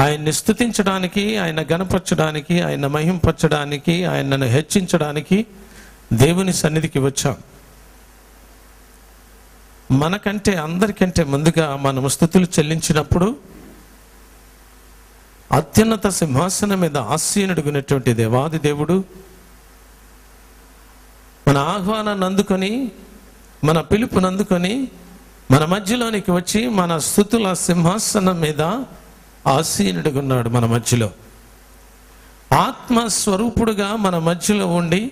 ఆయన్ని స్తుతించడానికి, ఆయన గణపరచడానికి, ఆయన మహింపరచడానికి, ఆయనను హెచ్చించడానికి దేవుని సన్నిధికి వచ్చాం. మనకంటే అందరికంటే ముందుగా మనము స్తుతులు చెల్లించినప్పుడు అత్యున్నత సింహాసనం మీద ఆసీనుడుగున్నటువంటి దేవాది దేవుడు మన ఆహ్వానాన్ని అందుకొని, మన పిలుపునందుకొని మన మధ్యలోనికి వచ్చి మన స్తుతుల సింహాసనం మీద ఆసీనుడుగున్నాడు. మన మధ్యలో ఆత్మస్వరూపుడుగా మన మధ్యలో ఉండి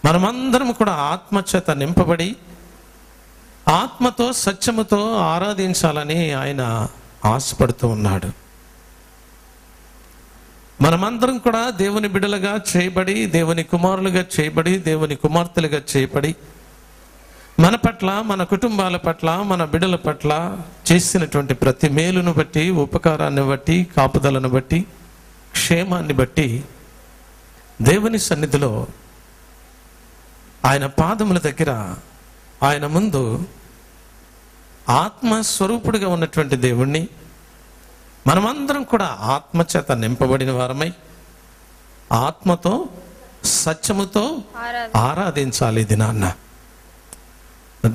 మనమందరం కూడా ఆత్మచేత నింపబడి ఆత్మతో సత్యముతో ఆరాధించాలని ఆయన ఆశపడుతూ ఉన్నాడు. మనమందరం కూడా దేవుని బిడ్డలుగా చేయబడి, దేవుని కుమారులుగా చేయబడి, దేవుని కుమార్తెలుగా చేయబడి, మన పట్ల, మన కుటుంబాల పట్ల, మన బిడ్డల పట్ల చేసినటువంటి ప్రతి మేలును బట్టి, ఉపకారాన్ని బట్టి, కాపుదలను బట్టి, క్షేమాన్ని బట్టి దేవుని సన్నిధిలో ఆయన పాదముల దగ్గర, ఆయన ముందు ఆత్మస్వరూపుడిగా ఉన్నటువంటి దేవుణ్ణి మనమందరం కూడా ఆత్మచేత నింపబడిన వారమై ఆత్మతో సత్యముతో ఆరాధించాలి. ఇది నాన్న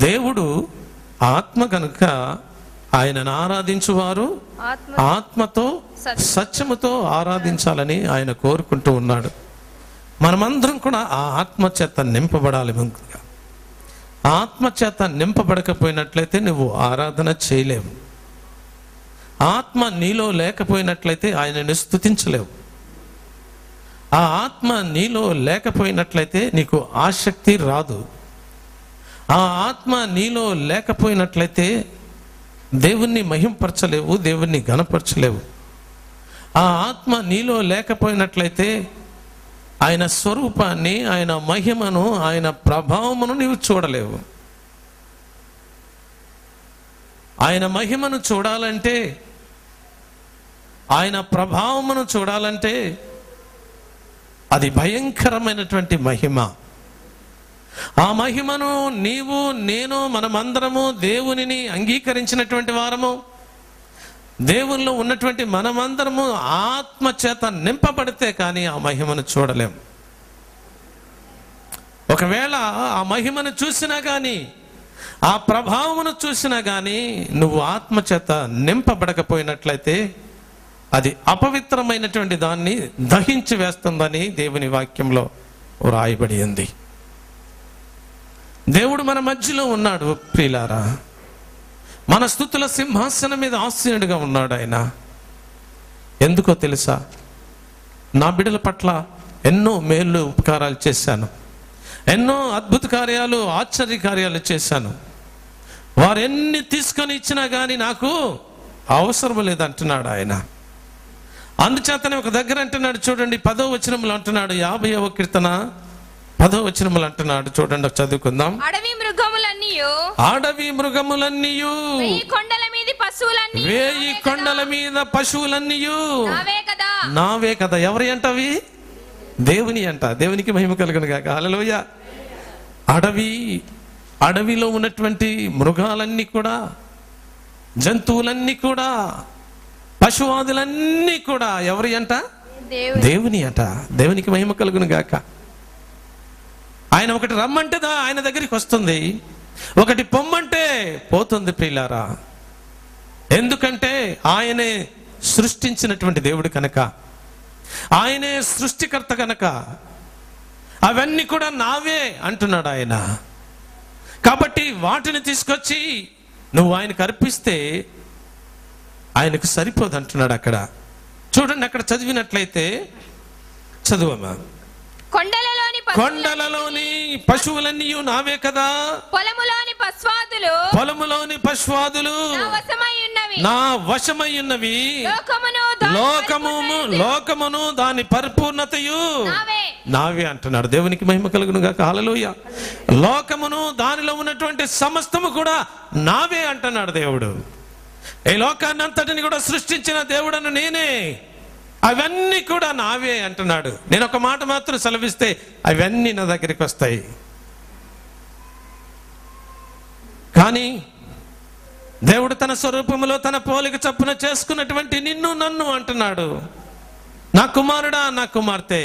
దేవుడు ఆత్మ కనుక ఆయనను ఆరాధించువారు ఆత్మతో సత్యముతో ఆరాధించాలని ఆయన కోరుకుంటూ ఉన్నాడు. మనమందరం కూడా ఆ ఆత్మచేత నింపబడాలి. ముందుగా ఆత్మచేత నింపబడకపోయినట్లయితే నువ్వు ఆరాధన చేయలేవు. ఆత్మ నీలో లేకపోయినట్లయితే ఆయనను స్తుతించలేవు. ఆ ఆత్మ నీలో లేకపోయినట్లయితే నీకు ఆసక్తి రాదు. ఆ ఆత్మ నీలో లేకపోయినట్లయితే దేవుణ్ణి మహింపరచలేవు, దేవుణ్ణి ఘనపరచలేవు. ఆ ఆత్మ నీలో లేకపోయినట్లయితే ఆయన స్వరూపాన్ని, ఆయన మహిమను, ఆయన ప్రభావమును నీవు చూడలేవు. ఆయన మహిమను చూడాలంటే, ఆయన ప్రభావమును చూడాలంటే అది భయంకరమైనటువంటి మహిమ. ఆ మహిమను నీవు, నేను, మనమందరము దేవునిని అంగీకరించినటువంటి వారము, దేవుల్లో ఉన్నటువంటి మనమందరము ఆత్మ చేత నింపబడితే కానీ ఆ మహిమను చూడలేం. ఒకవేళ ఆ మహిమను చూసినా కానీ, ఆ ప్రభావమును చూసినా కానీ నువ్వు ఆత్మ చేత నింపబడకపోయినట్లయితే అది అపవిత్రమైనటువంటి దాన్ని దహించి వేస్తుందని దేవుని వాక్యంలో రాయబడి ఉంది. దేవుడు మన మధ్యలో ఉన్నాడు ప్రియులారా. మన స్తుతుల సింహాసనం మీద ఆసీనుడిగా ఉన్నాడు ఆయన. ఎందుకో తెలుసా? నా బిడ్డల పట్ల ఎన్నో మేలు ఉపకారాలు చేశాను, ఎన్నో అద్భుత కార్యాలు, ఆశ్చర్య కార్యాలు చేశాను. వారు ఎన్ని తీసుకొని ఇచ్చినా కానీ నాకు అవసరం లేదంటున్నాడు ఆయన. అందుచేతనే ఒక దగ్గర అంటున్నాడు చూడండి, 10వ వచనంలో అంటున్నాడు, 50వ కీర్తన 10వ వచనంలో అంటున్నాడు చూడండి, చదువుకుందాం. అడవి మృగములన్నీయు, వేయి కొండల మీద పశువులన్నీయు నావే కదా. ఎవరి అంటవి? దేవుని అంట. దేవునికి మహిమ కలుగును గాక. హల్లెలూయా. అడవిలో ఉన్నటువంటి మృగాలన్నీ కూడా, జంతువులన్నీ కూడా, పశువాదులన్నీ కూడా ఎవరి అంట? దేవుని అంట. దేవునికి మహిమ కలుగును గాక. ఆయన ఒకటి రమ్మంటే ఆయన దగ్గరికి వస్తుంది, ఒకటి పొమ్మంటే పోతుంది ప్రియులారా. ఎందుకంటే ఆయనే సృష్టించినటువంటి దేవుడు కనుక, ఆయనే సృష్టికర్త కనుక అవన్నీ కూడా నావే అంటున్నాడు ఆయన. కాబట్టి వాటిని తీసుకొచ్చి నువ్వు ఆయనకు అర్పిస్తే ఆయనకు సరిపోదు అంటున్నాడు. అక్కడ చూడండి, అక్కడ చదివినట్లయితే చదువమ్మా. కొండలలోని పశువులన్నీ నావే కదా, పొలములోని పశ్వాదులు నా వశమై ఉన్నవి, లోకమును దాని పరిపూర్ణతయు నావే అంటున్నాడు. దేవునికి మహిమ కలుగును గాక. హల్లెలూయా. లోకమును దానిలో ఉన్నటువంటి సమస్తము కూడా నావే అంటున్నాడు దేవుడు. ఈ లోకాన్ని అంతటిని కూడా సృష్టించిన దేవుడను నేనే. అవన్నీ కూడా నావే అంటున్నాడు. నేను ఒక మాట మాత్రం సెలవిస్తే అవన్నీ నా దగ్గరికి వస్తాయి. కానీ దేవుడు తన స్వరూపములో తన పోలిక చొప్పున చేసుకున్నటువంటి నిన్ను నన్ను అంటున్నాడు, నా కుమారుడా, నా కుమార్తె,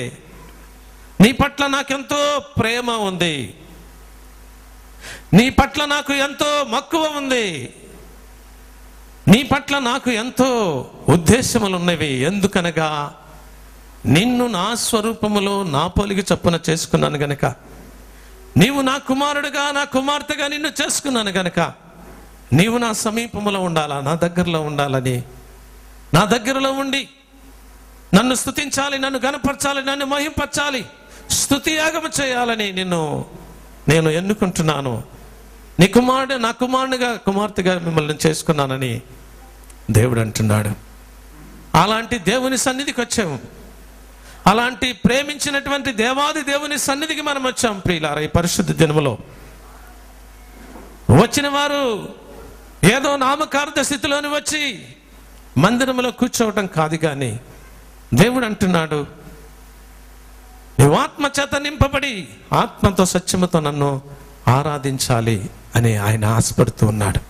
నీ పట్ల నాకెంతో ప్రేమ ఉంది, నీ పట్ల నాకు ఎంతో మక్కువ ఉంది, నీ పట్ల నాకు ఎంతో ఉద్దేశములు ఉన్నవి. ఎందుకనగా నిన్ను నా స్వరూపములో నా పోలిక చొప్పున చేసుకున్నాను గనక, నీవు నా కుమారుడుగా నా కుమార్తెగా నిన్ను చేసుకున్నాను గనక నీవు నా సమీపములో ఉండాలా, నా దగ్గరలో ఉండాలని, నా దగ్గరలో ఉండి నన్ను స్తుతించాలి, నన్ను గణపరచాలి, నన్ను మహింపరచాలి, స్తుతి యాగము చేయాలని నేను ఎన్నుకుంటున్నాను. నీ కుమారుడు నా కుమారునిగా కుమార్తెగా మిమ్మల్ని చేసుకున్నానని దేవుడు అంటున్నాడు. అలాంటి దేవుని సన్నిధికి వచ్చాము. అలాంటి ప్రేమించినటువంటి దేవాది దేవుని సన్నిధికి మనం వచ్చాం ప్రియులారా. ఈ పరిశుద్ధ దినములో వచ్చిన వారు ఏదో నామకార్థ స్థితిలోని వచ్చి మందిరంలో కూర్చోవటం కాదు, కానీ దేవుడు అంటున్నాడు, నీవు ఆత్మ చేత నింపబడి ఆత్మతో సత్యముతో నన్ను ఆరాధించాలి అని ఆయన ఆశపడుతూ ఉన్నాడు.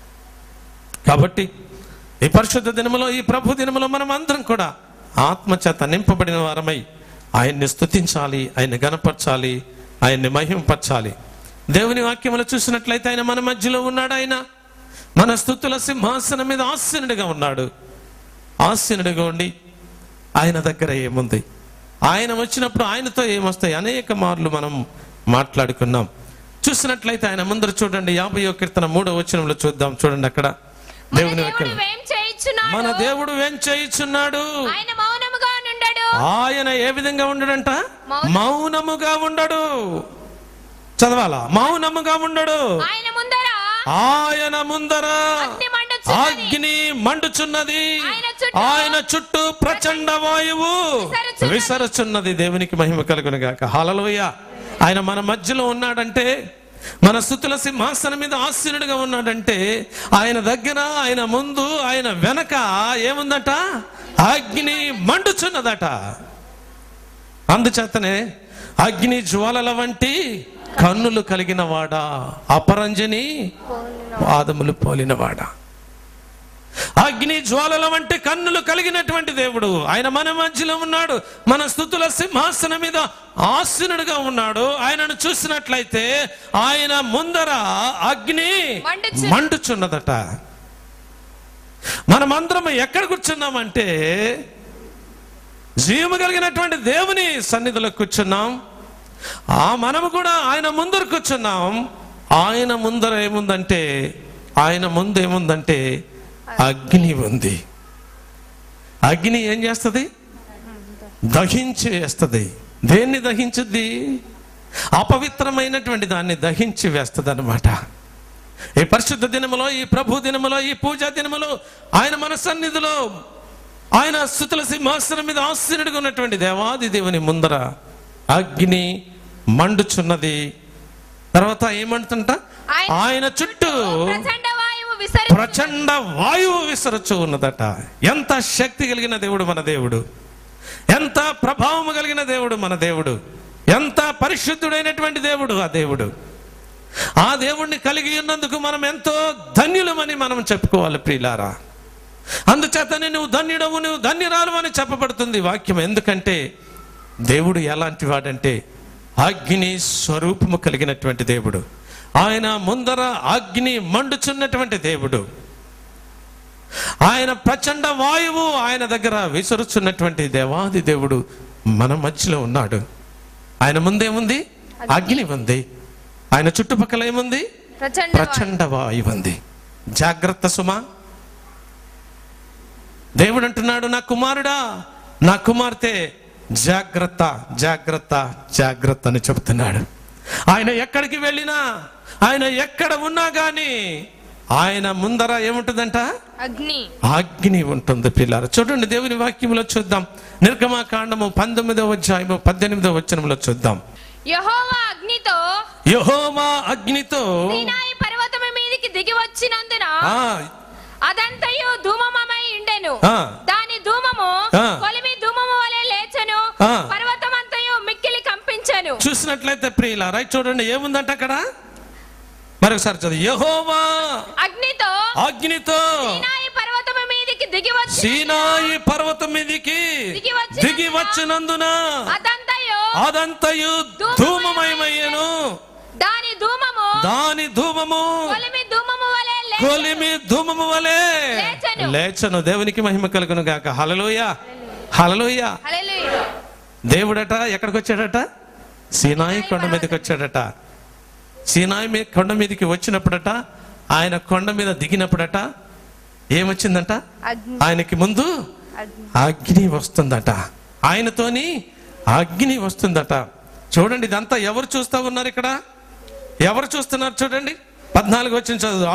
కాబట్టి ఈ పరిశుద్ధ దినములో, ఈ ప్రభు దినములో మనం అందరం కూడా ఆత్మ చేత నింపబడిన వారమై ఆయన్ని స్తుతించాలి, ఆయన్ని గణపరచాలి, ఆయన్ని మహింపరచాలి. దేవుని వాక్యములు చూసినట్లయితే ఆయన మన మధ్యలో ఉన్నాడు. ఆయన మన స్తుతుల సింహాసనం మీద ఆసీనుడిగా ఉన్నాడు. ఆసీనుడిగా ఉండి ఆయన దగ్గర ఏముంది, ఆయన వచ్చినప్పుడు ఆయనతో ఏమొస్తాయి అనేక మార్లు మనం మాట్లాడుకున్నాం. చూసినట్లయితే ఆయన ముందర చూడండి, 50వ కీర్తన 3వ వచనంలో చూద్దాం. చూడండి అక్కడ దేవుని వాక్యం, మన దేవుడు ఏం చేయుచున్నాడు, ఆయన ఏ విధంగా ఉండడంట, మౌనముగా ఉండడు. చదవాలా, మౌనముగా ఉండడు. ఆయన ముందర అగ్ని మండుచున్నది, ఆయన చుట్టూ ప్రచండ వాయువు విసరుచున్నది. దేవునికి మహిమ కలుగును గాక. హల్లెలూయా. ఆయన మన మధ్యలో ఉన్నాడంటే, మన స్తుతుల సింహాసనం మీద ఆసీనుడిగా ఉన్నాడంటే, ఆయన దగ్గర, ఆయన ముందు, ఆయన వెనక ఏముందట, అగ్ని మండుచున్నదట. అందుచేతనే అగ్ని జ్వాలల వంటి కన్నులు కలిగిన వాడా, అపరంజని పాదములు పోలినవాడా. అగ్ని జ్వాలల వంటి కన్నులు కలిగినటువంటి దేవుడు ఆయన మన మధ్యలో ఉన్నాడు. మన స్తుతుల సింహాసనం మీద ఆసీనుడిగా ఉన్నాడు. ఆయనను చూసినట్లయితే ఆయన ముందర అగ్ని మండుచున్నదట. మనమందరం ఎక్కడ కూర్చున్నామంటే జీవము కలిగినటువంటి దేవుని సన్నిధిలో కూర్చున్నాం. మనము కూడా ఆయన ముందర కూర్చున్నాం. ఆయన ముందర ఏముందంటే, ఆయన ముందు ఏముందంటే అగ్ని ఉంది. అగ్ని ఏం చేస్తుంది, దహించి వేస్తుంది. దేన్ని దహించుద్ది, అపవిత్రమైనటువంటి దాన్ని దహించి వేస్తుంది అన్నమాట. ఈ పరిశుద్ధ దినములో, ఈ ప్రభు దినములో, ఈ పూజా దినములో ఆయన మన సన్నిధిలో, ఆయన స్తుతుల సింహాసనం మీద ఆసీనుడిగా ఉన్నటువంటి దేవాది దేవుని ముందర అగ్ని మండుచున్నది. తర్వాత ఏమంటుంట, ఆయన చుట్టూ ప్రచండ వాయువు విసరచు ఉన్నదట. ఎంత శక్తి కలిగిన దేవుడు మన దేవుడు, ఎంత ప్రభావము కలిగిన దేవుడు మన దేవుడు, ఎంత పరిశుద్ధుడైనటువంటి దేవుడు ఆ దేవుడు. ఆ దేవుణ్ణి కలిగి ఉన్నందుకు మనం ఎంతో ధన్యులమని మనం చెప్పుకోవాలి ప్రియులారా. అందుచేతనే నువ్వు ధన్యుడవు, నువ్వు ధన్యురాలు అని చెప్పబడుతుంది వాక్యం. ఎందుకంటే దేవుడు ఎలాంటి వాడంటే అగ్ని స్వరూపము కలిగినటువంటి దేవుడు. ఆయన ముందర అగ్ని మండుచున్నటువంటి దేవుడు. ఆయన ప్రచండ వాయువు ఆయన దగ్గర విసురుచున్నటువంటి దేవాది దేవుడు మన మధ్యలో ఉన్నాడు. ఆయన ముందేముంది, అగ్ని ఉంది. ఆయన చుట్టుపక్కల ఏముంది, ప్రచండ వాయువు ఉంది. జాగ్రత్త సుమా. దేవుడు అంటున్నాడు, నా కుమారుడా, నా కుమార్తె, జాగ్రత్త, జాగ్రత్త, జాగ్రత్త అని చెబుతున్నాడు. ఆయన ఎక్కడికి వెళ్ళినా, ఆయన ఎక్కడ ఉన్నా గాని ఆయన ముందర ఏముంటుందంట, అగ్ని ఉంటుంది పిల్లారా. చూడండి దేవుని వాక్యంలో చూద్దాం. నిర్గమకాండము 19వ అధ్యాయము 18వ వచనంలో చూద్దాం. యెహోవా అగ్నితో సీనాయి పర్వతము మీదికి దిగి వచ్చినందున అదంతయు ధూమమై ఉండెను. దాని ధూమము కొలిమి ధూమము ఆ. పర్వతమంతయు మిక్కిలి కంపించెను. చూసినట్లయితే ప్రియులారా చూడండి ఏముందంట అక్కడ, మరొకసారి చదువు. యెహోవా అగ్నితో సీనాయి పర్వతము మీదికి సీనాయి పర్వతం మీదికి దిగి వచ్చినందున అదంతయు ధూమమయమయ్యను. దాని ధూమము కొలిమి ధూమము వలె లేచను. దేవునికి మహిమ కలుగును గాక. హల్లెలూయా, హల్లెలూయా. దేవుడట ఎక్కడికి వచ్చాడట? సీనాయి కొండ మీదకి వచ్చాడట. సీనాయి కొండ మీదకి వచ్చినప్పుడట, ఆయన కొండ మీద దిగినప్పుడట ఏమొచ్చిందంట? ఆయనకి ముందు అగ్ని వస్తుందట. ఆయనతోని అగ్ని వస్తుందట. చూడండి, ఇదంతా ఎవరు చూస్తా ఉన్నారు ఇక్కడ? ఎవరు చూస్తున్నారు చూడండి. 14 వచ్చిన చదువు.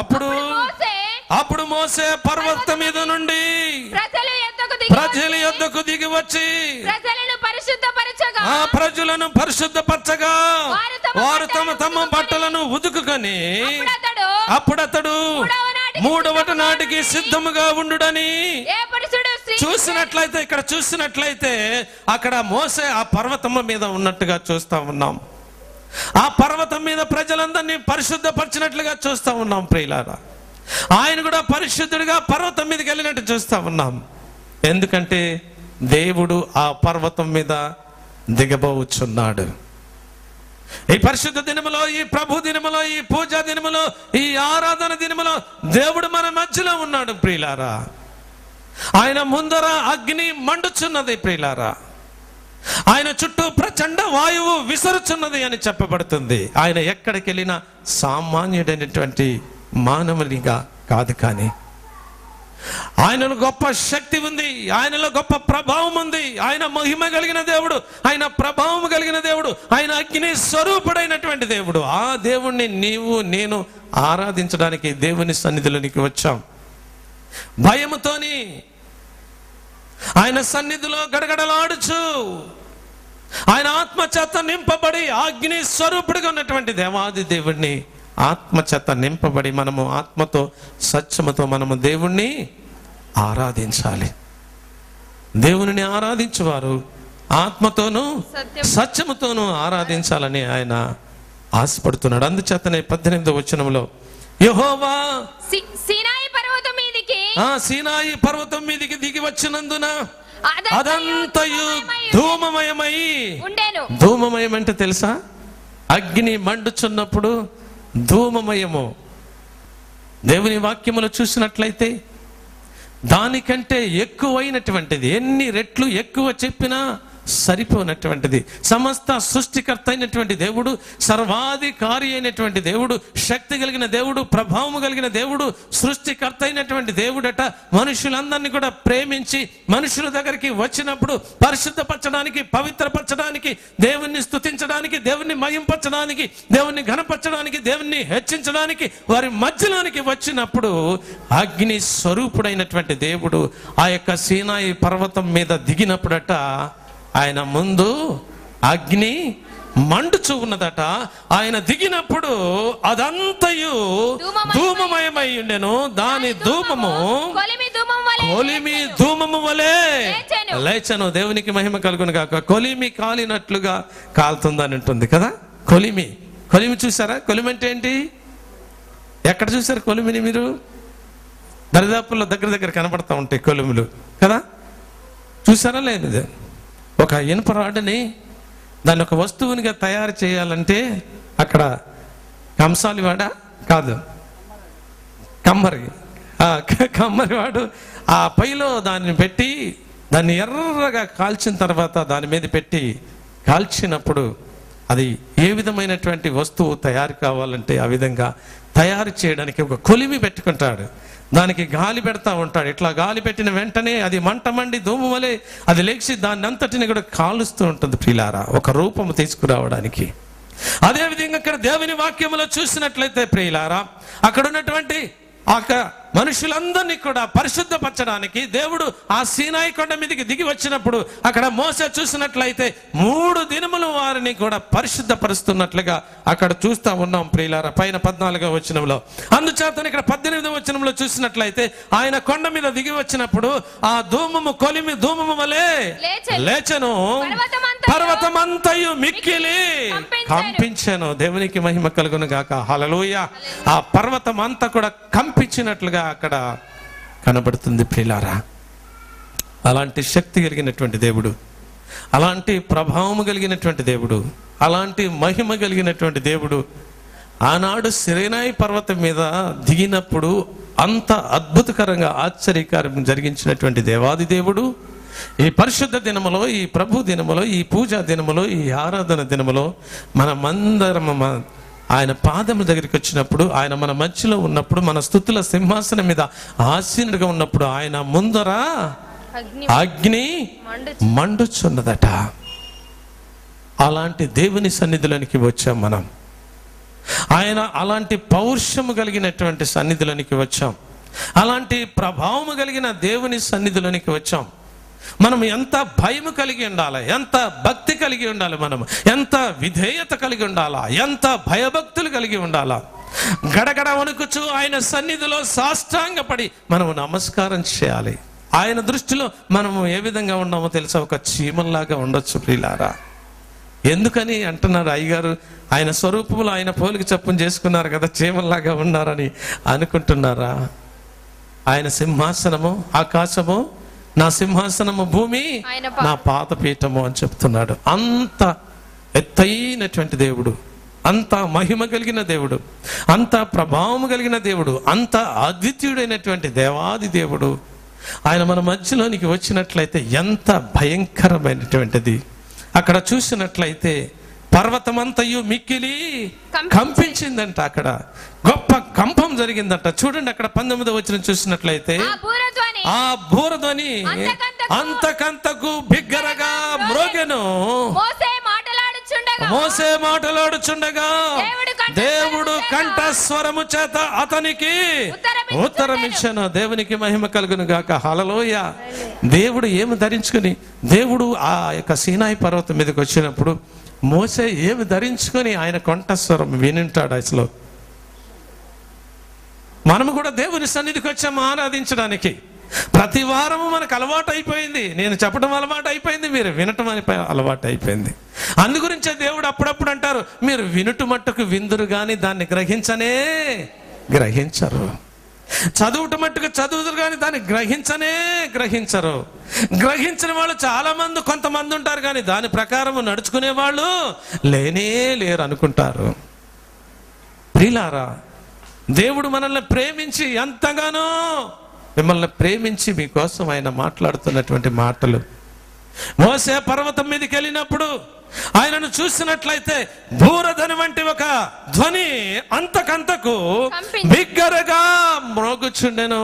అప్పుడు మోసే పర్వతం మీద నుండి ప్రజల యొద్దకు దిగి వచ్చి ప్రజలను పరిశుద్ధపరచగా వారు తమ బట్టలను ఉతుకుకొని అప్పుడతడు 3వ నాటికి సిద్ధముగా ఉండుడని. ఇక్కడ చూసినట్లయితే అక్కడ మోసే ఆ పర్వతం మీద ఉన్నట్టుగా చూస్తా ఉన్నాం. ఆ పర్వతం మీద ప్రజలందరినీ పరిశుద్ధపరిచినట్లుగా చూస్తా ఉన్నాం ప్రియులారా. ఆయన కూడా పరిశుద్ధుడిగా పర్వతం మీదకి వెళ్ళినట్టు చూస్తా ఉన్నాం. ఎందుకంటే దేవుడు ఆ పర్వతం మీద దిగబోచున్నాడు. ఈ పరిశుద్ధ దినములో, ఈ ప్రభు దినములో, ఈ పూజా దినములో, ఈ ఆరాధన దినములో దేవుడు మన మధ్యలో ఉన్నాడు ప్రియులారా. ఆయన ముందర అగ్ని మండుచున్నది ప్రియులారా. ఆయన చుట్టూ ప్రచండ వాయువు విసరుచున్నది అని చెప్పబడుతుంది. ఆయన ఎక్కడికి వెళ్ళినా సామాన్యుడైనటువంటి మానవునిగా కాదు, కానీ ఆయనలో గొప్ప శక్తి ఉంది, ఆయనలో గొప్ప ప్రభావం ఉంది. ఆయన మహిమ కలిగిన దేవుడు, ఆయన ప్రభావం కలిగిన దేవుడు, ఆయన అగ్ని స్వరూపుడైనటువంటి దేవుడు. ఆ దేవుణ్ణి నీవు నేను ఆరాధించడానికి దేవుని సన్నిధిలోనికి వచ్చాం. భయముతోని ఆయన సన్నిధిలో గడగడలాడుచు ఆయన ఆత్మచేత నింపబడి అగ్ని స్వరూపుడిగా ఉన్నటువంటి దేవాది దేవుణ్ణి ఆత్మచేత నింపబడి మనము ఆత్మతో సత్యముతో మనము దేవుణ్ణి ఆరాధించాలి. దేవుని ఆరాధించువారు ఆత్మతోనూ సత్యముతోనూ ఆరాధించాలని ఆయన ఆశపడుతున్నాడు. అందుచేతనే 18వ వచనంలో యెహోవా సీనాయి పర్వతం మీదికి దిగి వచ్చినందున అదంతయు ధూమమయమై ఉండెను. ధూమమయం అంటే తెలుసా? అగ్ని మండుచున్నప్పుడు ధూమమయము. దేవుని వాక్యములో చూసినట్లయితే దానికంటే ఎక్కువైనటువంటిది, ఎన్ని రెట్లు ఎక్కువ చెప్పినా సరిపోనటువంటిది. సమస్త సృష్టికర్త అయినటువంటి దేవుడు, సర్వాధికారి అయినటువంటి దేవుడు, శక్తి కలిగిన దేవుడు, ప్రభావం కలిగిన దేవుడు, సృష్టికర్త అయినటువంటి దేవుడట మనుషులందరినీ కూడా ప్రేమించి మనుషుల దగ్గరికి వచ్చినప్పుడు పరిశుద్ధపరచడానికి, పవిత్రపరచడానికి, దేవుణ్ణి స్తుతించడానికి, దేవుణ్ణి మహింపరచడానికి, దేవుణ్ణి ఘనపరచడానికి, దేవుణ్ణి హెచ్చించడానికి వారి మధ్యలోనికి వచ్చినప్పుడు అగ్ని స్వరూపుడైనటువంటి దేవుడు ఆ యొక్క సీనాయి పర్వతం మీద దిగినప్పుడట ఆయన ముందు అగ్ని మండుచు ఉన్నదట. ఆయన దిగినప్పుడు అదంతయు ధూమమయమై ఉండెను. దాని ధూమము కొలిమి ధూమము వలె లేచెను. దేవునికి మహిమ కలుగును గాక. కొలిమి కాలినట్లుగా కాలుతుందని ఉంటుంది కదా. కొలిమి చూసారా? కొలిమి అంటే ఏంటి? ఎక్కడ చూసారు కొలిమిని మీరు? దరిదాపుల్లో దగ్గర కనపడతా ఉంటాయి కొలిములు కదా. చూసారా? లేదు. ఒక ఇనుప రాడ్ని దాన్ని ఒక వస్తువునిగా తయారు చేయాలంటే అక్కడ కంసాలివాడ కాదు, కమ్మరివాడు ఆ పైలో దాన్ని పెట్టి దాన్ని ఎర్రగా కాల్చిన తర్వాత దాని మీద పెట్టి కాల్చినప్పుడు అది ఏ విధమైనటువంటి వస్తువు తయారు కావాలంటే ఆ విధంగా తయారు చేయడానికి ఒక కొలిమి పెట్టుకుంటాడు. దానికి గాలి పెడతా ఉంటాడు. ఇట్లా గాలి పెట్టిన వెంటనే అది మంట మండి ధూము వలె అది లేచి దాన్ని అంతటిని కూడా కాలుస్తూ ఉంటుంది ప్రియులారా, ఒక రూపము తీసుకురావడానికి. అదేవిధంగా ఇక్కడ దేవుని వాక్యములో చూసినట్లయితే ప్రియులారా, అక్కడ ఉన్నటువంటి మనుషులందరినీ కూడా పరిశుద్ధపరచడానికి దేవుడు ఆ సీనాయి కొండ మీదకి దిగి వచ్చినప్పుడు అక్కడ మోసే చూసినట్లయితే 3 దినములు వారిని కూడా పరిశుద్ధపరుస్తున్నట్లుగా అక్కడ చూస్తా ఉన్నాం ప్రియులారా. పైన 14వ వచనంలో, అందుచేత ఇక్కడ 18వ వచనంలో చూసినట్లయితే ఆయన కొండ మీద దిగి వచ్చినప్పుడు ఆ ధూమము కొలిమి ధూమము వలె లేచెను, పర్వతమంతయు మిక్కిలి కంపించెను. దేవునికి మహిమ కలుగును గాక. హల్లెలూయా. ఆ పర్వతం అంతా కూడా కంపించినట్లుగా అక్కడ కనబడుతుంది ప్రియులారా. అలాంటి శక్తి కలిగినటువంటి దేవుడు, అలాంటి ప్రభావం కలిగినటువంటి దేవుడు, అలాంటి మహిమ కలిగినటువంటి దేవుడు ఆనాడు సినాయి పర్వతం మీద దిగినప్పుడు అంత అద్భుతకరంగా ఆశ్చర్యకార్యం జరిగించినటువంటి దేవాది దేవుడు ఈ పరిశుద్ధ దినములో, ఈ ప్రభు దినములో, ఈ పూజా దినములో, ఈ ఆరాధన దినములో మనమందరం ఆయన పాదముల దగ్గరికి వచ్చినప్పుడు, ఆయన మన మధ్యలో ఉన్నప్పుడు, మన స్తుతుల సింహాసనం మీద ఆసీనుడిగా ఉన్నప్పుడు ఆయన ముందర అగ్ని మండుచున్నదట. అలాంటి దేవుని సన్నిధిలోనికి వచ్చాం మనం. ఆయన అలాంటి పౌరుషము కలిగినటువంటి సన్నిధిలోనికి వచ్చాం. అలాంటి ప్రభావము కలిగిన దేవుని సన్నిధిలోనికి వచ్చాం. మనం ఎంత భయము కలిగి ఉండాలి, ఎంత భక్తి కలిగి ఉండాలి, మనం ఎంత విధేయత కలిగి ఉండాలా, ఎంత భయభక్తులు కలిగి ఉండాలా. గడగడ వణుకుచు ఆయన సన్నిధిలో సాష్టాంగపడి మనము నమస్కారం చేయాలి. ఆయన దృష్టిలో మనము ఏ విధంగా ఉన్నామో తెలుసా? ఒక చీమల్లాగా ఉండొచ్చు ప్రియులారా. ఎందుకని అంటున్నారు అయ్యగారు? ఆయన స్వరూపంలో ఆయన పోలిక చప్పున చేసుకున్నారు కదా, చీమల్లాగా ఉన్నారని అనుకుంటున్నారా? ఆయన సింహాసనము ఆకాశము, నా సింహాసనము భూమి, నా పాదపీఠము అని చెప్తున్నాడు. అంత ఎత్తైనటువంటి దేవుడు, అంత మహిమ కలిగిన దేవుడు, అంత ప్రభావం కలిగిన దేవుడు, అంత అద్వితీయుడైనటువంటి దేవాది దేవుడు ఆయన మన మధ్యలోనికి వచ్చినట్లయితే ఎంత భయంకరమైనటువంటిది. అక్కడ చూసినట్లయితే పర్వతమంతయు మిక్కిలి కంపించిందంట. అక్కడ గొప్ప కంపం జరిగిందంట. చూడండి అక్కడ 19వ వచనం చూసినట్లయితే, ఆ బూరధ్వని అంతకంతకు బిగ్గరగా మ్రోగెను. మోసే మాటలాడుచుండగా దేవుడు కంఠస్వరము చేత అతనికి ఉత్తరమిచ్చెను. దేవునికి మహిమ కలుగును గాక. హల్లెలూయా. దేవుడు ఏమి ధరించుకుని, దేవుడు ఆ యొక్క సీనాయి పర్వతం మీదకి వచ్చినప్పుడు మోసే ఏమి ధరించుకొని ఆయన కంఠస్వరం వినింటాడు. అసలు మనము కూడా దేవుని సన్నిధికి వచ్చాము ఆరాధించడానికి. ప్రతి వారము మనకు అలవాటు అయిపోయింది. నేను చెప్పడం అలవాటు అయిపోయింది, మీరు వినటం అలవాటు అయిపోయింది. అందుగురించే దేవుడు అప్పుడప్పుడు అంటారు, మీరు వినుట మట్టుకు విందురు కానీ దాన్ని గ్రహించరు. చదువుట మట్టుకు చదువుతురు కానీ దాన్ని గ్రహించరు. గ్రహించిన వాళ్ళు చాలా మంది, కొంతమంది ఉంటారు కానీ దాని ప్రకారం నడుచుకునే వాళ్ళు లేరు అనుకుంటారు. ప్రియులారా, దేవుడు మనల్ని ప్రేమించి ఎంతగానో మిమ్మల్ని ప్రేమించి మీకోసం ఆయన మాట్లాడుతున్నటువంటి మాటలు. మోసే పర్వతం మీదకి వెళ్ళినప్పుడు ఆయనను చూసినట్లయితే బూరధ్వని వంటి ఒక ధ్వని అంతకంతకు బిగ్గరగా మ్రోగుచుండెను.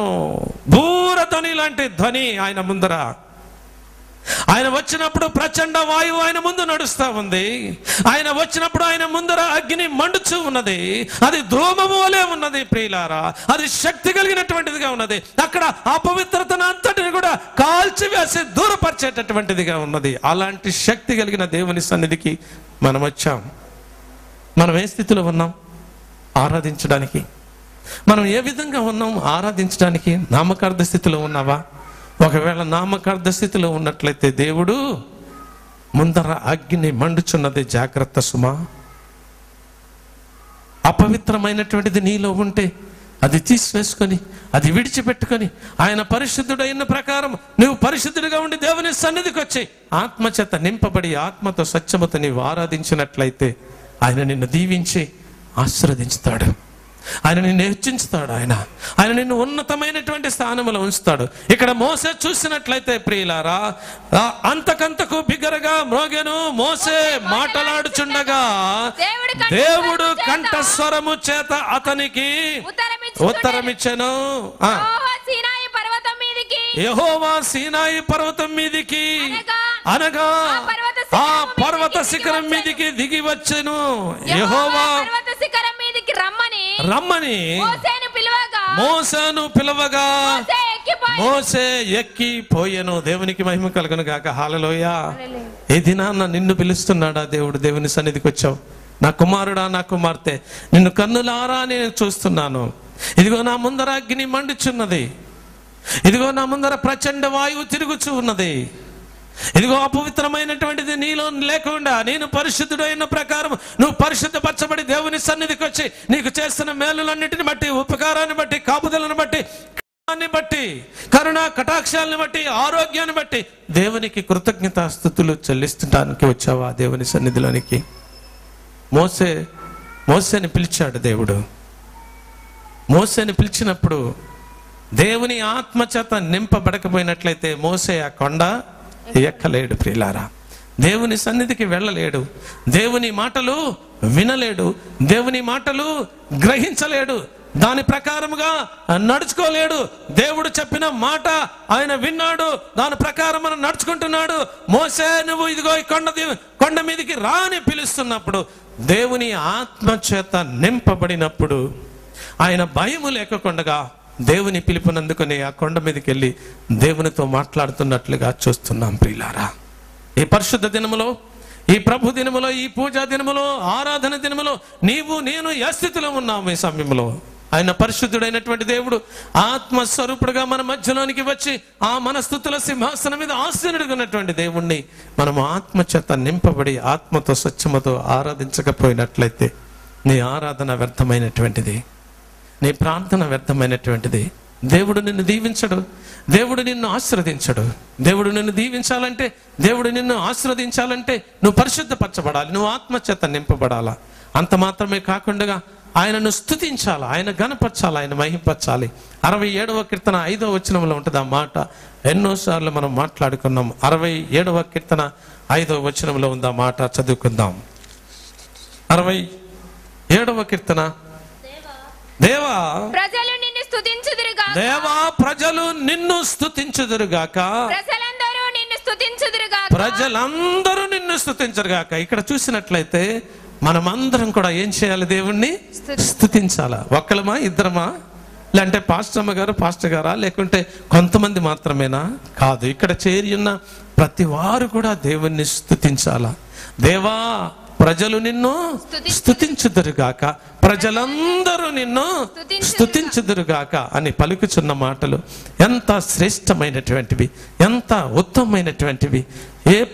బూరధ్వని లాంటి ధ్వని ఆయన ముందర. ఆయన వచ్చినప్పుడు ప్రచండ వాయువు ఆయన ముందు నడుస్తా ఉంది. ఆయన వచ్చినప్పుడు ఆయన ముందర అగ్ని మండుచూ ఉన్నది. అది ధూమము వలె ఉన్నది ప్రియులారా. అది శక్తి కలిగినటువంటిదిగా ఉన్నది. అక్కడ అపవిత్రతను అంతటిని కూడా కాల్చివేసి దూరపరిచేటటువంటిదిగా ఉన్నది. అలాంటి శక్తి కలిగిన దేవుని సన్నిధికి మనం వచ్చాం. మనం ఏ స్థితిలో ఉన్నాం ఆరాధించడానికి? మనం ఏ విధంగా ఉన్నాం ఆరాధించడానికి? నామకార్థ స్థితిలో ఉన్నావా? ఒకవేళ నామకార్థ స్థితిలో ఉన్నట్లయితే దేవుడు ముందర అగ్ని మండుచున్నది, జాగ్రత్త సుమా. అపవిత్రమైనటువంటిది నీలో ఉంటే అది తీసివేసుకొని, అది విడిచిపెట్టుకొని, ఆయన పరిశుద్ధుడైన ప్రకారం నువ్వు పరిశుద్ధుడిగా ఉండి దేవుని సన్నిధికి వచ్చి ఆత్మచేత నింపబడి ఆత్మతో సత్యముతో నీవు ఆరాధించినట్లయితే ఆయన నిన్ను దీవించి ఆశీర్వదించుతాడు. ఆయన నిన్ను హెచ్చించుతాడు. ఆయన నిన్ను ఉన్నతమైనటువంటి స్థానంలో ఉంచుతాడు. ఇక్కడ మోసే చూసినట్లయితే ప్రియులారా, అంతకంతకు బిగ్గరగా మ్రోగెను. మోసే మాటలాడుచుండగా దేవుడు కంఠస్వరము చేత అతనికి ఉత్తరమిచ్చెను. యెహోవా సీనాయి పర్వతం మీదికి అనగా ఆ పర్వత శిఖరం మీదికి దిగి వచ్చెను. యెహోవా రమ్మని మోసేను పిలవగా మోసే ఎక్కిపోయి మోసే ఎక్కిపోయెను. దేవునికి మహిమ కలుగును గాక. హల్లెలూయా. ఈ దినాన్న నిన్ను పిలుస్తున్నాడా దేవుడు? దేవుని సన్నిధికి వచ్చావు. నా కుమారుడా, నా కుమార్తె, నిన్ను కన్నులారా నేను చూస్తున్నాను. ఇదిగో నా ముందర అగ్ని మండుచున్నది. ఇదిగో నా ముందర ప్రచండ వాయువు తిరుగుచూ ఉన్నది. ఇదిగో అపవిత్రమైనటువంటిది నీలో లేకుండా నేను పరిశుద్ధుడైన ప్రకారం నువ్వు పరిశుద్ధపరచబడి దేవుని సన్నిధికి వచ్చి నీకు చేస్తున్న మేలులన్నిటిని బట్టి, ఉపకారాన్ని బట్టి, కాపుదలను బట్టి, బట్టి, కరుణ కటాక్షాలను బట్టి, ఆరోగ్యాన్ని బట్టి దేవునికి కృతజ్ఞతాస్తుతులు చెల్లించడానికి వచ్చావా దేవుని సన్నిధిలోనికి? మోసేని పిలిచాడు దేవుడు. మోసేని పిలిచినప్పుడు దేవుని ఆత్మచేత నింపబడకపోయినట్లయితే మోసే ఆ కొండ ఎక్కలేడు ప్రియులారా. దేవుని సన్నిధికి వెళ్ళలేడు. దేవుని మాటలు వినలేడు. దేవుని మాటలు గ్రహించలేడు. దాని ప్రకారముగా నడుచుకోలేడు. దేవుడు చెప్పిన మాట ఆయన విన్నాడు. దాని ప్రకారం మనం నడుచుకుంటున్నాడు. మోసే నువ్వు ఇదిగో ఈ కొండ మీదకి రాని పిలుస్తున్నప్పుడు, దేవుని ఆత్మచేత నింపబడినప్పుడు, ఆయన భయము లేకుండా దేవుని పిలుపునందుకుని ఆ కొండ మీదకి వెళ్ళి దేవునితో మాట్లాడుతున్నట్లుగా చూస్తున్నాం ప్రియులారా. ఈ పరిశుద్ధ దినములో, ఈ ప్రభు దినములో, ఈ పూజా దినములో, ఆరాధన దినములో నీవు నేను ఏ స్థితిలో ఉన్నాము? ఈ సమయంలో ఆయన పరిశుద్ధుడైనటువంటి దేవుడు ఆత్మస్వరూపుడుగా మన మధ్యలోనికి వచ్చి ఆ మన స్తుతుల సింహాసనం మీద ఆసీనుడున్నటువంటి దేవుణ్ణి మనం ఆత్మచేత నింపబడి ఆత్మతో స్వచ్ఛమతో ఆరాధించకపోయినట్లయితే నీ ఆరాధన వ్యర్థమైనటువంటిది, నీ ప్రార్థన వ్యర్థమైనటువంటిది. దేవుడు నిన్ను దీవించడు. దేవుడు నిన్ను ఆశీర్వదించడు. దేవుడు నిన్ను దీవించాలంటే, దేవుడు నిన్ను ఆశీర్వదించాలంటే నువ్వు పరిశుద్ధపరచబడాలి, నువ్వు ఆత్మచేత నింపబడాలా. అంత మాత్రమే కాకుండా ఆయనను స్తుతించాలి, ఆయన గణపరచాలి, ఆయన మహింపరచాలి. 67వ కీర్తన 5వ వచనంలో ఉంటుంది ఆ మాట. ఎన్నోసార్లు మనం మాట్లాడుకున్నాం. 67వ కీర్తన 5వ వచనంలో ఉంది ఆ మాట. చదువుకుందాం. 67వ కీర్తన. దేవా ప్రజలు నిన్ను స్తుతించుదురుగాక. దేవా ప్రజలు నిన్ను స్తుతించుదురుగాక. ప్రజలందరూ నిన్ను స్తుతించుదురుగాక. ప్రజలందరూ నిన్ను స్తుతించుదురుగాక. ఇక్కడ చూసినట్లయితే మనమందరం కూడా ఏం చేయాలి? దేవుణ్ణి స్తుతించాలా. ఒక్కలమా, ఇద్దరమా, లేదంటే పాస్టర్ గారా, లేకుంటే కొంతమంది మాత్రమేనా? కాదు. ఇక్కడ చేరి ఉన్న ప్రతి వారు కూడా దేవుణ్ణి స్తుతించాలా. దేవా ప్రజలు నిన్ను స్తుతించుదురుగాక, ప్రజలందరూ నిన్ను స్తుతించుదురుగాక అని పలుకుచున్న మాటలు ఎంత శ్రేష్టమైనటువంటివి, ఎంత ఉత్తమమైనటువంటివి.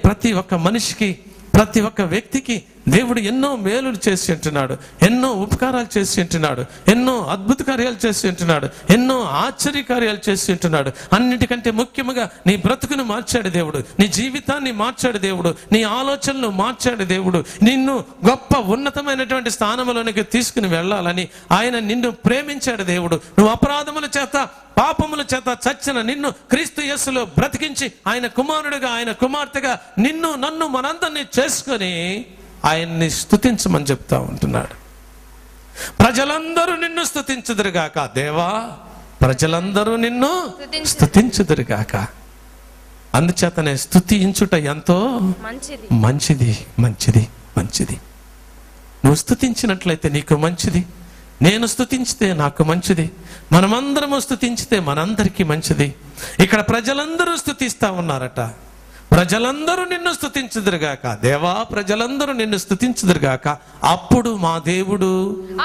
ప్రతి ఒక్క మనిషికి, ప్రతి ఒక్క వ్యక్తికి దేవుడు ఎన్నో మేలులు చేసి ఉంటున్నాడు, ఎన్నో ఉపకారాలు చేసి ఉంటున్నాడు, ఎన్నో అద్భుత కార్యాలు చేసి ఉంటున్నాడు, ఎన్నో ఆశ్చర్య కార్యాలు చేసి ఉంటున్నాడు. అన్నిటికంటే ముఖ్యముగా నీ బ్రతుకును మార్చాడు దేవుడు, నీ జీవితాన్ని మార్చాడు దేవుడు, నీ ఆలోచనలు మార్చాడు దేవుడు. నిన్ను గొప్ప ఉన్నతమైనటువంటి స్థానంలోనికి తీసుకుని వెళ్ళాలని ఆయన నిన్ను ప్రేమించాడు దేవుడు. నువ్వు అపరాధముల చేత, పాపముల చేత చచ్చిన నిన్ను క్రీస్తు యేసులో బ్రతికించి ఆయన కుమారుడిగా, ఆయన కుమార్తెగా నిన్ను నన్ను మనందరినీ చేసుకొని ఆయన్ని స్తుతించమని చెప్తా ఉంటున్నాడు. ప్రజలందరూ నిన్ను స్తుతించుదురుగాక. దేవా ప్రజలందరూ నిన్ను స్తుతించుదురుగాక. అందుచేతనే స్తుతించుట ఎంతో మంచిది. నువ్వు స్తుతించినట్లయితే నీకు మంచిది, నేను స్తుతించితే నాకు మంచిది, మనమందరము స్తుతించితే మనందరికీ మంచిది. ఇక్కడ ప్రజలందరూ స్తుతిస్తా ఉన్నారట. ప్రజలందరూ నిన్ను స్తుతించుదురుగాక. దేవా ప్రజలందరూ నిన్ను స్తుతించుదురుగాక. అప్పుడు మా దేవుడు,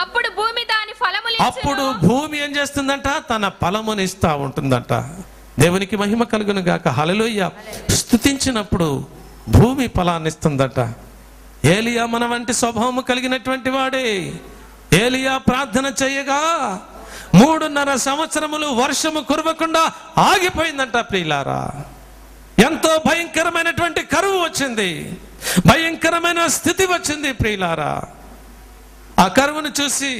అప్పుడు భూమి దాని ఫలములు, అప్పుడు భూమి ఏం చేస్తుందంట? తన ఫలమును ఇస్తా ఉంటుందంట. దేవునికి మహిమ కలుగును గాక. హల్లెలూయా. స్తుతించినప్పుడు భూమి ఫలాన్ని ఇస్తుందట. ఏలియా మన వంటి స్వభావము కలిగినటువంటి వాడే. ఏలియా ప్రార్థన చేయగా 3.5 సంవత్సరములు వర్షము కురవకుండా ఆగిపోయిందంట ప్రియులారా. ఎంతో భయంకరమైనటువంటి కరువు వచ్చింది, భయంకరమైన స్థితి వచ్చింది ప్రియులారా. ఆ కరువును చూసి,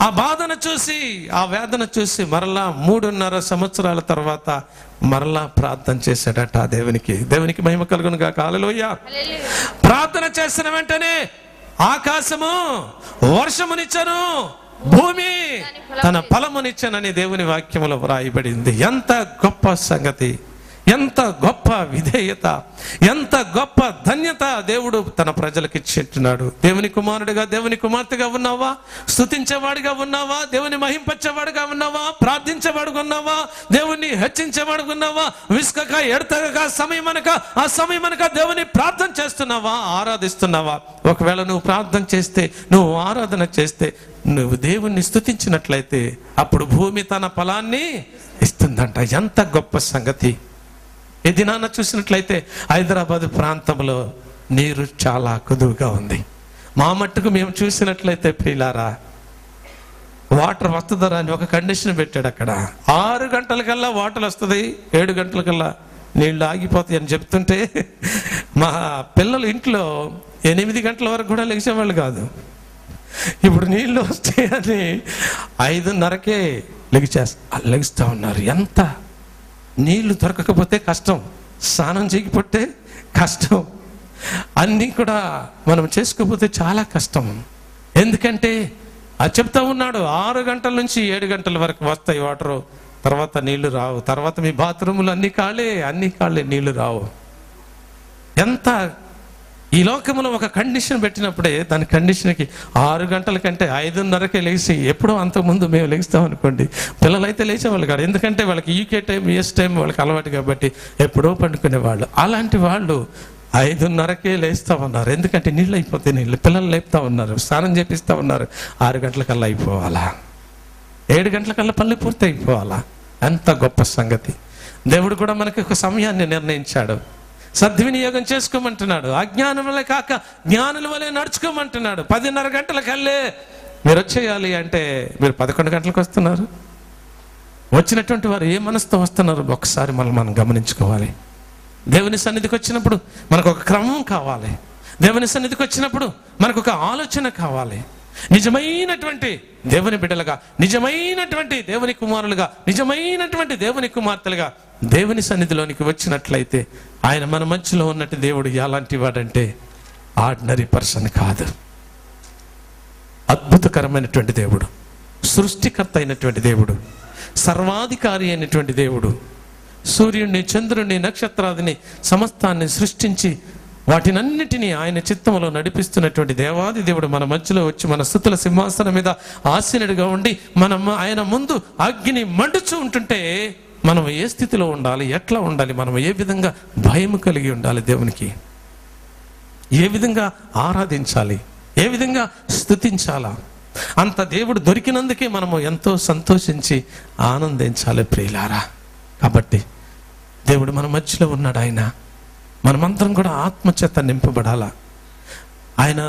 ఆ బాధను చూసి, ఆ వేదన చూసి మరలా 3.5 సంవత్సరాల తర్వాత మరలా ప్రార్థన చేశాడట దేవునికి మహిమ కలుగును గాక. హల్లెలూయా. ప్రార్థన చేసిన వెంటనే ఆకాశము వర్షమునిచ్చను, భూమి తన ఫలమునిచ్చనని దేవుని వాక్యములో వ్రాయబడింది. ఎంత గొప్ప సంగతి, ఎంత గొప్ప విధేయత, ఎంత గొప్ప ధన్యత దేవుడు తన ప్రజలకు ఇచ్చేట్టున్నాడు. దేవుని కుమారుడిగా, దేవుని కుమార్తెగా ఉన్నావా? స్తుతించేవాడిగా ఉన్నావా? దేవుని మహింపచ్చేవాడిగా ఉన్నావా? ప్రార్థించేవాడుగా ఉన్నావా? దేవుణ్ణి హెచ్చించేవాడుగా ఉన్నావా? విసుకక ఎడతెగక ఆ సమయమనక దేవుని ప్రార్థన చేస్తున్నావా? ఆరాధిస్తున్నావా? ఒకవేళ నువ్వు ప్రార్థన చేస్తే, నువ్వు ఆరాధన చేస్తే, నువ్వు దేవుణ్ణి స్తుతించినట్లయితే అప్పుడు భూమి తన ఫలాన్ని ఇస్తుందంట. ఎంత గొప్ప సంగతి! ఈ దినాన చూసినట్లయితే హైదరాబాద్ ప్రాంతంలో నీరు చాలా కుదువుగా ఉంది. మా మట్టుకు మేము చూసినట్లయితే ప్రియులారా, వాటర్ వస్తుందరా అని ఒక కండిషన్ పెట్టాడు అక్కడ. 6 గంటలకల్లా వాటర్ వస్తుంది, 7 గంటలకల్లా నీళ్లు ఆగిపోతాయి అని చెప్తుంటే మా పిల్లలు ఇంట్లో 8 గంటల వరకు కూడా లెగిసేవాళ్ళు కాదు. ఇప్పుడు నీళ్ళు వస్తాయని 5:30కే లెగిస్తూ ఉన్నారు. ఎంత నీళ్లు దొరకకపోతే కష్టం, స్నానం చేయకపోతే కష్టం, అన్నీ కూడా మనం చేసుకోకపోతే చాలా కష్టం. ఎందుకంటే అది చెప్తా ఉన్నాడు, 6 గంటల నుంచి 7 గంటల వరకు వస్తాయి వాటరు, తర్వాత నీళ్లు రావు. తర్వాత మీ బాత్రూములు అన్ని కాళ్ళే నీళ్లు రావు. ఎంత ఈ లోకంలో ఒక కండిషన్ పెట్టినప్పుడే దాని కండిషన్కి 6 గంటల కంటే 5:30కే లేచి, ఎప్పుడో అంతకుముందు మేము లేస్తాం అనుకోండి, పిల్లలైతే లేచేవాళ్ళు కాదు. ఎందుకంటే వాళ్ళకి యూకే టైం, యూఎస్ టైం వాళ్ళకి అలవాటు కాబట్టి ఎప్పుడో పండుకునేవాళ్ళు. అలాంటి వాళ్ళు 5:30కే లేస్తూ ఉన్నారు. ఎందుకంటే నీళ్ళు అయిపోతే పిల్లలు లేపుతా ఉన్నారు, స్నానం చేపిస్తూ ఉన్నారు. 6 గంటలకల్లా అయిపోవాలా, 7 గంటలకల్లా పనులు పూర్తి అయిపోవాలా? ఎంత గొప్ప సంగతి! దేవుడు కూడా మనకి ఒక సమయాన్ని నిర్ణయించాడు. సద్వినియోగం చేసుకోమంటున్నాడు. అజ్ఞానం వల్లే కాక జ్ఞానుల వల్లే నడుచుకోమంటున్నాడు. 10:30 గంటలకల్లే మీరు వచ్చేయాలి అంటే మీరు 11 గంటలకు వస్తున్నారు. వచ్చినటువంటి వారు ఏ మనసుతో వస్తున్నారు ఒకసారి మనం గమనించుకోవాలి. దేవుని సన్నిధికి వచ్చినప్పుడు మనకు ఒక క్రమం కావాలి. దేవుని సన్నిధికి వచ్చినప్పుడు మనకు ఒక ఆలోచన కావాలి. నిజమైనటువంటి దేవుని బిడ్డలుగా, నిజమైనటువంటి దేవుని కుమారులుగా, నిజమైనటువంటి దేవుని కుమార్తెలుగా దేవుని సన్నిధిలోనికి వచ్చినట్లయితే ఆయన మన మధ్యలో ఉన్నట్టు దేవుడు ఎలాంటి వాడంటే ఆర్డినరీ పర్సన్ కాదు. అద్భుతకరమైనటువంటి దేవుడు, సృష్టికర్త అయినటువంటి దేవుడు, సర్వాధికారి అయినటువంటి దేవుడు, సూర్యుడిని, చంద్రుడిని, నక్షత్రాదిని సమస్తాన్ని సృష్టించి వాటినన్నిటినీ ఆయన చిత్తంలో నడిపిస్తున్నటువంటి దేవాది దేవుడు మన మధ్యలో వచ్చి మన స్తుతుల సింహాసనం మీద ఆసీనుడిగా ఉండి మనం ఆయన ముందు అగ్ని మండుచూ ఉంటుంటే మనం ఏ స్థితిలో ఉండాలి, ఎట్లా ఉండాలి, మనం ఏ విధంగా భయం కలిగి ఉండాలి, దేవునికి ఏ విధంగా ఆరాధించాలి, ఏ విధంగా స్తుతించాలా, అంత దేవుడు దొరికినందుకే మనము ఎంతో సంతోషించి ఆనందించాలి ప్రియులారా. కాబట్టి దేవుడు మన మధ్యలో ఉన్నాడు. ఆయన మనమందరం కూడా ఆత్మచేత నింపబడాలా. ఆయన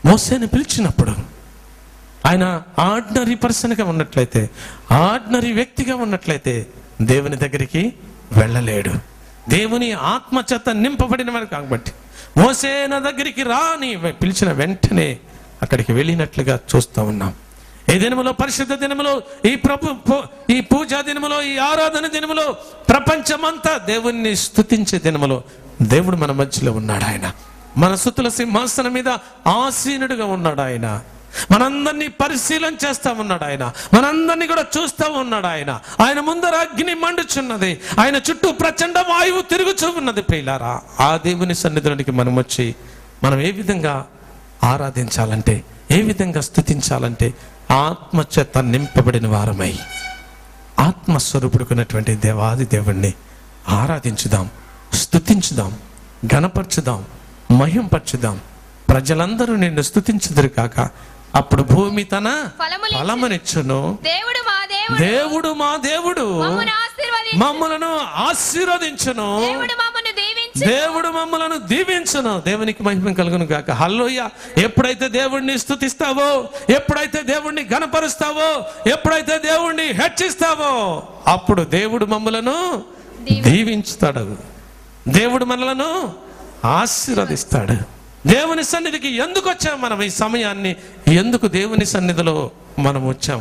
మోసేని పిలిచినప్పుడు ఆయన ఆర్డినరీ పర్సన్గా ఉన్నట్లయితే, ఆర్డినరీ వ్యక్తిగా ఉన్నట్లయితే దేవుని దగ్గరికి వెళ్ళలేడు. దేవుని ఆత్మచేత నింపబడిన వాడు కాబట్టి మోసే నా దగ్గరికి రాని పిలిచిన వెంటనే అక్కడికి వెళ్ళినట్లుగా చూస్తూ ఉన్నాం. ఈ దినములో, పరిశుద్ధ దినములో, ఈ పూజా దినములో, ఈ ఆరాధన దినములో, ప్రపంచమంతా దేవుణ్ణి స్తుతించే దినములో దేవుడు మన మధ్యలో ఉన్నాడు. ఆయన మన స్తుతుల సింహాసనం మీద ఆసీనుడిగా ఉన్నాడు. ఆయన మనందరినీ పరిశీలన చేస్తా ఉన్నాడు. ఆయన మనందరినీ కూడా చూస్తూ ఉన్నాడు. ఆయన ముందర అగ్ని మండుచున్నది, ఆయన చుట్టూ ప్రచండ వాయువు తిరుగుచూ ఉన్నది. ప్రియులారా, ఆ దేవుని సన్నిధిలోనికి మనం వచ్చి మనం ఏ విధంగా ఆరాధించాలంటే, ఏ విధంగా స్తుతించాలంటే ఆత్మచేత నింపబడిన వారమై ఆత్మస్వరూపుడుకున్నటువంటి దేవాది దేవుణ్ణి ఆరాధించుదాం, స్తుతించుదాం, ఘనపరచుదాం, మహింపరచుదాం. ప్రజలందరూ నిన్ను స్తుతించుదురు కాక అప్పుడు భూమి తన ఫలమునిచ్చును. దేవుడు మా దేవుడు మమ్మలను ఆశీర్వదించును. దేవుడు మమ్మలను దీవించును. దేవునికి మహిమ కలుగును గాక. హల్లెలూయా. ఎప్పుడైతే దేవుణ్ణి స్తుతిస్తావో, ఎప్పుడైతే దేవుణ్ణి ఘనపరుస్తావో, ఎప్పుడైతే దేవుణ్ణి హెచ్చిస్తావో అప్పుడు దేవుడు మమ్మలను దీవించుతాడు. దేవుడు మనలను ఆశీర్వదిస్తాడు. దేవుని సన్నిధికి ఎందుకు వచ్చాం మనం? ఈ సమయాన్ని ఎందుకు దేవుని సన్నిధిలో మనం వచ్చాం?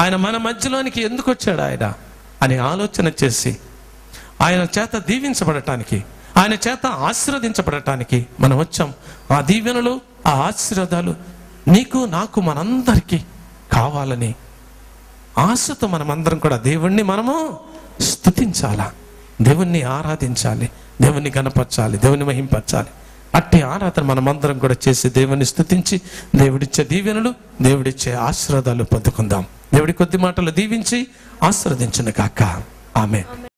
ఆయన మన మధ్యలోనికి ఎందుకు వచ్చాడు ఆయన అని ఆలోచన చేసి ఆయన చేత దీవించబడటానికి, ఆయన చేత ఆశీర్వదించబడటానికి మనం వచ్చాం. ఆ దీవెనలు, ఆ ఆశీర్వాదాలు నీకు, నాకు, మనందరికీ కావాలని ఆశతో మనమందరం కూడా దేవుణ్ణి మనము స్తుతించాలా, దేవుణ్ణి ఆరాధించాలి, దేవుణ్ణి గణపరచాలి, దేవుని మహింపరచాలి. అట్టి ఆరాధన మనమందరం కూడా చేసి దేవుని స్తుతించి దేవుడిచ్చే దీవెనలు, దేవుడిచ్చే ఆశీర్వాదాలు పొందుకుందాం. దేవుడి కొద్ది మాటలు దీవించి ఆశీర్వదించును గాక. ఆమేన్.